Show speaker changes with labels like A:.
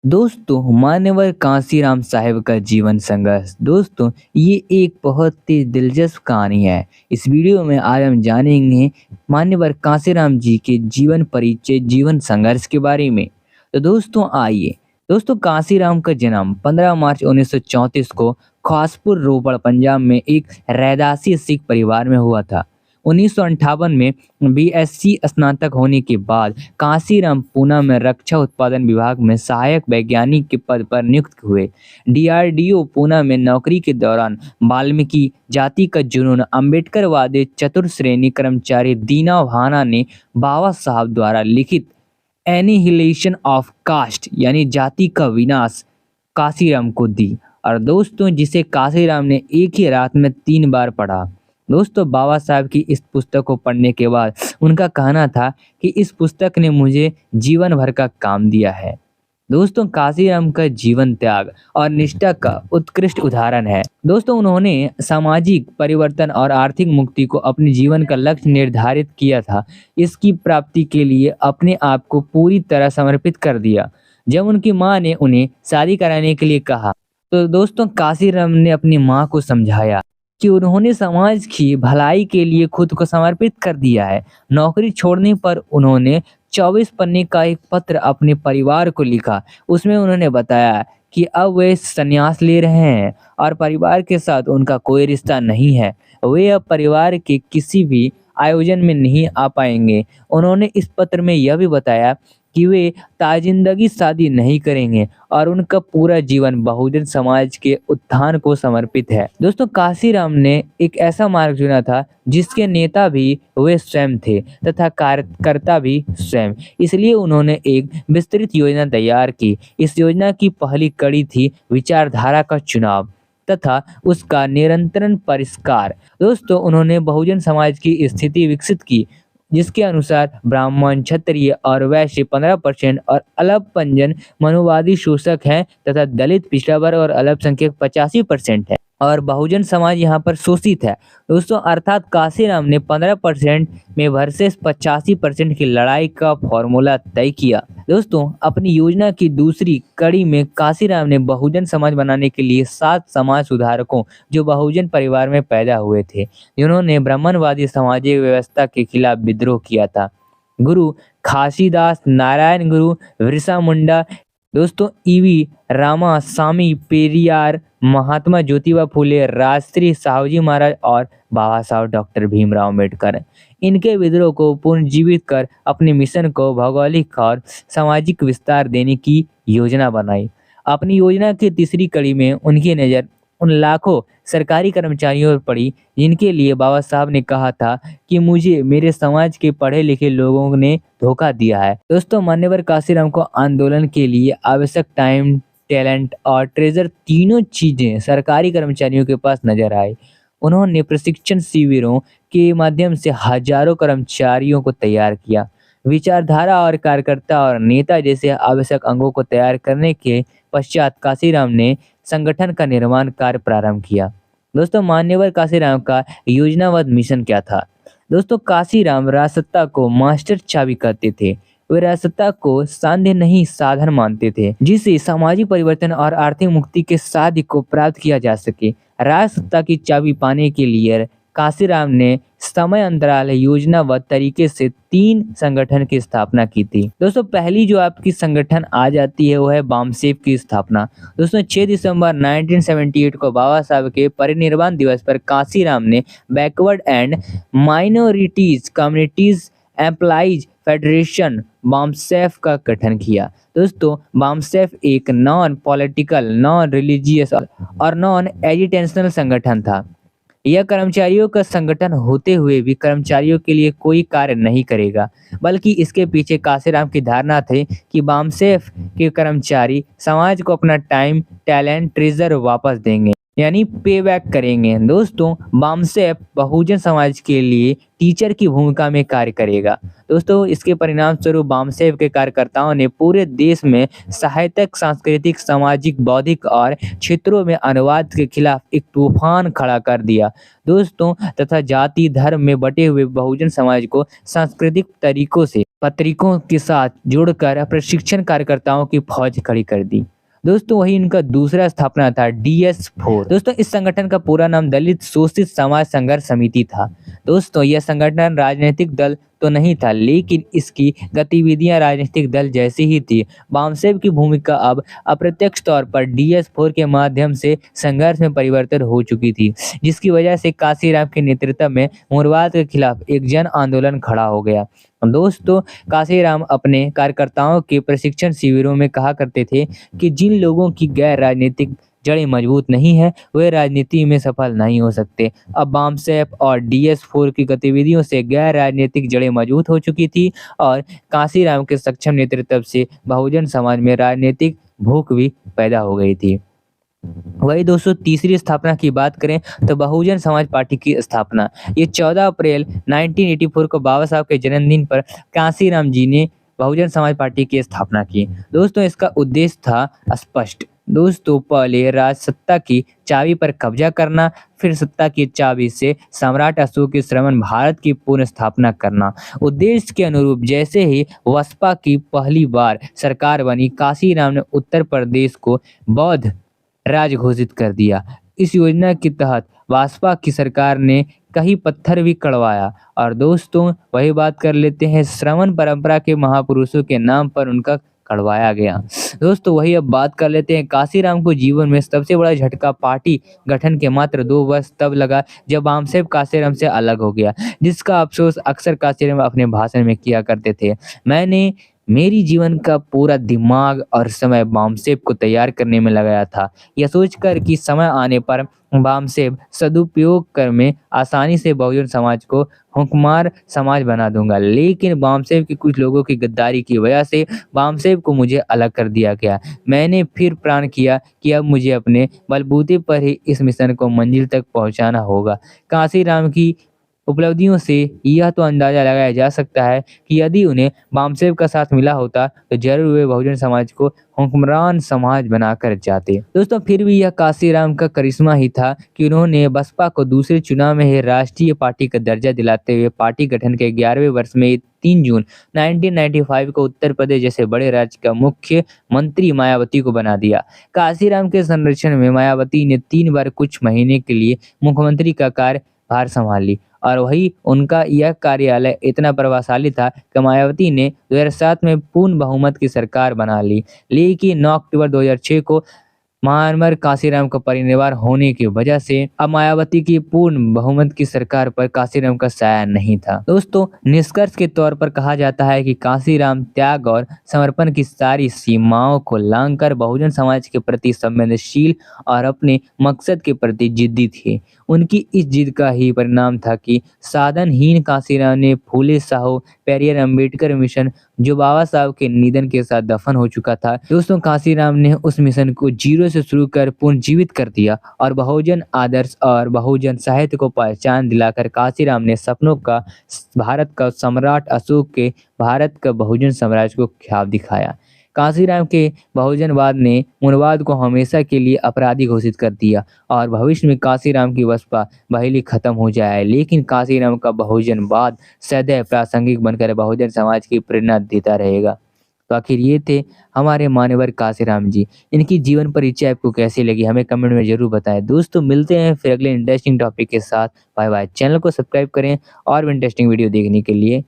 A: दोस्तों, मान्यवर कांसीराम साहिब का जीवन संघर्ष। दोस्तों, ये एक बहुत ही दिलचस्प कहानी है। इस वीडियो में आज हम जानेंगे मान्यवर कांसीराम जी के जीवन परिचय, जीवन संघर्ष के बारे में। तो दोस्तों आइए। दोस्तों, कांसीराम का जन्म 15 मार्च 1934 को खासपुर रोपड़ पंजाब में एक रैदासी सिख परिवार में हुआ था। 1958 में बीएससी स्नातक होने के बाद कांसीराम पूना में रक्षा उत्पादन विभाग में सहायक वैज्ञानिक के पद पर नियुक्त हुए। डीआरडीओ पूना में नौकरी के दौरान वाल्मीकि जाति का जुनून अम्बेडकरवादी चतुर्थ श्रेणी कर्मचारी दीना भाना ने बाबा साहब द्वारा लिखित एनिहिलेशन ऑफ कास्ट यानी जाति का विनाश कांसीराम को दी, और दोस्तों जिसे कांसीराम ने एक ही रात में 3 बार पढ़ा। दोस्तों, बाबा साहब की इस पुस्तक को पढ़ने के बाद उनका कहना था कि इस पुस्तक ने मुझे जीवन भर का काम दिया है। दोस्तों, कांसीराम का जीवन त्याग और निष्ठा का उत्कृष्ट उदाहरण है। दोस्तों, उन्होंने सामाजिक परिवर्तन और आर्थिक मुक्ति को अपने जीवन का लक्ष्य निर्धारित किया था। इसकी प्राप्ति के लिए अपने आप को पूरी तरह समर्पित कर दिया। जब उनकी मां ने उन्हें शादी कराने के लिए कहा, तो दोस्तों कांसीराम ने अपनी मां को समझाया कि उन्होंने समाज की भलाई के लिए खुद को समर्पित कर दिया है। नौकरी छोड़ने पर उन्होंने 24 पन्ने का एक पत्र अपने परिवार को लिखा। उसमें उन्होंने बताया कि अब वे संन्यास ले रहे हैं और परिवार के साथ उनका कोई रिश्ता नहीं है। वे अब परिवार के किसी भी आयोजन में नहीं आ पाएंगे। उन्होंने इस पत्र में यह भी बताया कि वे ताजिंदगी शादी नहीं करेंगे और उनका पूरा जीवन बहुजन समाज के उत्थान को समर्पित है। दोस्तों, कांसीराम ने एक ऐसा मार्ग चुना था जिसके नेता भी वे स्वयं थे तथा कार्यकर्ता भी स्वयं। इसलिए उन्होंने एक विस्तृत योजना तैयार की। इस योजना की पहली कड़ी थी विचारधारा का चुनाव तथा उसका निरंतर परिष्कार। दोस्तों, उन्होंने बहुजन समाज की स्थिति विकसित की, जिसके अनुसार ब्राह्मण, क्षत्रिय और वैश्य 15% और अल्पसंख्यक मनुवादी शोषक हैं तथा दलित, पिछड़ा वर्ग और अल्पसंख्यक 85% है और बहुजन समाज यहाँ पर शोषित है। दोस्तों, अर्थात कांसीराम ने 15% में वर्सेस 85% की लड़ाई का फॉर्मूला तय किया। दोस्तों, अपनी योजना की दूसरी कड़ी में कांसीराम ने बहुजन समाज बनाने के लिए 7 समाज सुधारकों, जो बहुजन परिवार में पैदा हुए थे, जिन्होंने ब्राह्मणवादी सामाजिक व्यवस्था के खिलाफ विद्रोह किया था। गुरु खासीदास, नारायण गुरु, बिरसा मुंडा, दोस्तों ईवी रामा स्वामी, पेरियार, महात्मा ज्योतिबा फुले, राजश्री साहूजी महाराज और बाबा साहब डॉक्टर भीमराव अम्बेडकर। इनके विद्रोह को पुनर्जीवित कर अपने मिशन को भौगोलिक और सामाजिक विस्तार देने की योजना बनाई। अपनी योजना की तीसरी कड़ी में उनकी नज़र उन लाखों सरकारी कर्मचारियों पर पड़ी जिनके लिए बाबा साहब ने कहा था कि मुझे मेरे समाज के पढ़े लिखे लोगों ने धोखा दिया है। दोस्तों, मान्यवर कांसीराम को आंदोलन के लिए आवश्यक टाइम, टैलेंट और ट्रेजर, तीनों चीजें सरकारी कर्मचारियों के पास नजर आई। उन्होंने प्रशिक्षण शिविरों के माध्यम से हजारों कर्मचारियों को तैयार किया। विचारधारा और कार्यकर्ता और नेता जैसे आवश्यक अंगों को तैयार करने के पश्चात कांसीराम ने संगठन का निर्माण कार्य प्रारंभ किया। दोस्तों, मान्यवर कांसीराम का योजनाबद्ध मिशन क्या था? दोस्तों, कांसीराम राजसत्ता को मास्टर चाबी कहते थे। वे राजसत्ता को सांध्य नहीं साधन मानते थे, जिससे सामाजिक परिवर्तन और आर्थिक मुक्ति के साध्य को प्राप्त किया जा सके। राजसत्ता की चाबी पाने के लिए कांसीराम ने समय अंतराल योजनाबद्ध तरीके से 3 संगठन की स्थापना की थी। दोस्तों, पहली जो आपकी संगठन आ जाती है वो है बामसेफ की स्थापना। दोस्तों, 6 दिसंबर 1978 को बाबा साहब के परिनिर्वाण दिवस पर कांसीराम ने backward and minorities communities employees federation BAMCEF का गठन किया। दोस्तों, बामसेफ एक नॉन पॉलिटिकल, नॉन रिलीजियस और नॉन एजिटेशनल संगठन था। यह कर्मचारियों का संगठन होते हुए भी कर्मचारियों के लिए कोई कार्य नहीं करेगा, बल्कि इसके पीछे कांसीराम की धारणा थी कि बामसेफ के कर्मचारी समाज को अपना टाइम, टैलेंट, ट्रेजर वापस देंगे, यानी पे बैक करेंगे। दोस्तों, बामसेफ बहुजन समाज के लिए टीचर की भूमिका में कार्य करेगा। दोस्तों, इसके परिणाम स्वरूप बामसेफ के कार्यकर्ताओं ने पूरे देश में साहित्यिक, सांस्कृतिक, सामाजिक, बौद्धिक और क्षेत्रों में अनुवाद के खिलाफ एक तूफान खड़ा कर दिया। दोस्तों, तथा जाति धर्म में बटे हुए बहुजन समाज को सांस्कृतिक तरीकों से पत्रिकों के साथ जुड़कर प्रशिक्षण कार्यकर्ताओं की फौज खड़ी कर दी। दोस्तों वही इनका दूसरा स्थापना था DS4। दोस्तों इस संगठन का पूरा नाम दलित शोषित समाज संघर्ष समिति था। दोस्तों यह संगठन राजनीतिक दल तो नहीं था, लेकिन इसकी गतिविधियां राजनीतिक दल जैसी ही थी। बामसेब की भूमिका अब अप्रत्यक्ष तौर पर DS4 के माध्यम से संघर्ष में परिवर्तित हो चुकी थी, जिसकी वजह से काशीराम के नेतृत्व में मुरवाद के खिलाफ एक जन आंदोलन खड़ा हो गया। दोस्तों काशीराम अपने कार्यकर्ताओं के प्रशिक्षण शिविरों में कहा करते थे कि जिन लोगों की गैर राजनीतिक जड़ें मजबूत नहीं है वे राजनीति में सफल नहीं हो सकते। अब बामसेप और DS4 की गतिविधियों से गैर राजनीतिक जड़ें मजबूत हो चुकी थी और काशीराम के सक्षम नेतृत्व से बहुजन समाज में राजनीतिक भूख भी पैदा हो गई थी। वही दोस्तों तीसरी स्थापना की बात करें तो बहुजन समाज पार्टी की स्थापना ये 14 अप्रैल 1984 को बाबा साहब के जन्मदिन पर काशीराम जी ने बहुजन समाज पार्टी की स्थापना की। दोस्तों इसका उद्देश्य था स्पष्ट। दोस्तों पहले राज सत्ता की चाबी पर कब्जा करना, फिर सत्ता की चाबी से सम्राट अशोक के श्रमण भारत की पुनः स्थापना करना। उद्देश्य के अनुरूप जैसे ही बसपा की पहली बार सरकार बनी, काशीराम ने उत्तर प्रदेश को बौद्ध राज घोषित कर दिया। इस योजना के तहत बसपा की सरकार ने कई पत्थर भी कड़वाया। और दोस्तों वही बात कर लेते हैं श्रमण परंपरा के महापुरुषों के नाम पर उनका कड़वाया गया। दोस्तों वही अब बात कर लेते हैं काशीराम को जीवन में सबसे बड़ा झटका पार्टी गठन के मात्र 2 वर्ष तब लगा जब बामसेब काशीराम से अलग हो गया, जिसका अफसोस अक्सर काशीराम अपने भाषण में किया करते थे। मैंने मेरी जीवन का पूरा दिमाग और समय बामसेब को तैयार करने में लगाया था, यह सोचकर कि समय आने पर बामसेब सदुपयोग कर मैं आसानी से बहुजन समाज को हुक्मार समाज बना दूंगा। लेकिन बामसेब के कुछ लोगों की गद्दारी की वजह से बामसेब को मुझे अलग कर दिया गया। मैंने फिर प्रण किया कि अब मुझे अपने बलबूते पर ही इस मिशन को मंजिल तक पहुंचाना होगा। काशीराम की उपलब्धियों से यह तो अंदाजा लगाया जा सकता है कि यदि उन्हें बामसेब का साथ मिला होता तो जरूर वे बहुजन समाज को हुक्मरान समाज बनाकर जाते। दोस्तों फिर भी यह काशीराम का करिश्मा ही था कि उन्होंने बसपा को दूसरे चुनाव में ही राष्ट्रीय पार्टी का दर्जा दिलाते हुए पार्टी गठन के 11वें वर्ष में 3 जून 1995 को उत्तर प्रदेश जैसे बड़े राज्य का मुख्य मंत्री मायावती को बना दिया। काशीराम के संरक्षण में मायावती ने 3 बार कुछ महीने के लिए मुख्यमंत्री का कार्यभार संभाल ली और वही उनका यह कार्यालय इतना प्रभावशाली था कि मायावती ने 2007 में पूर्ण बहुमत की सरकार बना ली। लेकिन 9 अक्टूबर 2006 को म्यांमार काशीराम का परिनिर्वाण होने की वजह से अब मायावती की पूर्ण बहुमत की सरकार पर काशीराम का साया नहीं था। दोस्तों निष्कर्ष के तौर पर कहा जाता है कि काशीराम त्याग और समर्पण की सारी सीमाओं को लांघकर बहुजन समाज के प्रति संवेदनशील और अपने मकसद के प्रति जिद्दी थे। उनकी इस जिद का ही परिणाम था कि साधनहीन काशीराम ने फूले साहू पेरियर अम्बेडकर मिशन जो बाबा साहब के निधन के साथ दफन हो चुका था, दोस्तों काशीराम ने उस मिशन को जीरो से शुरू कर पुनर्जीवित कर दिया और बहुजन आदर्श और बहुजन साहित्य को पहचान दिलाकर काशीराम ने सपनों का भारत का सम्राट अशोक के भारत का बहुजन साम्राज्य को ख्वाब दिखाया। काशीराम के बहुजनवाद ने मुरवाद को हमेशा के लिए अपराधी घोषित कर दिया और भविष्य में काशीराम की बसपा बहेली खत्म हो जाए, लेकिन काशीराम का बहुजनवाद सदैव प्रासंगिक बनकर बहुजन समाज की प्रेरणा देता रहेगा। तो आखिर ये थे हमारे मान्यवर काशीराम जी। इनकी जीवन परिचय आपको कैसी लगी हमें कमेंट में जरूर बताएं। दोस्तों मिलते हैं फिर अगले इंटरेस्टिंग टॉपिक के साथ। Bye bye. चैनल को सब्सक्राइब करें और भी इंटरेस्टिंग वीडियो देखने के लिए।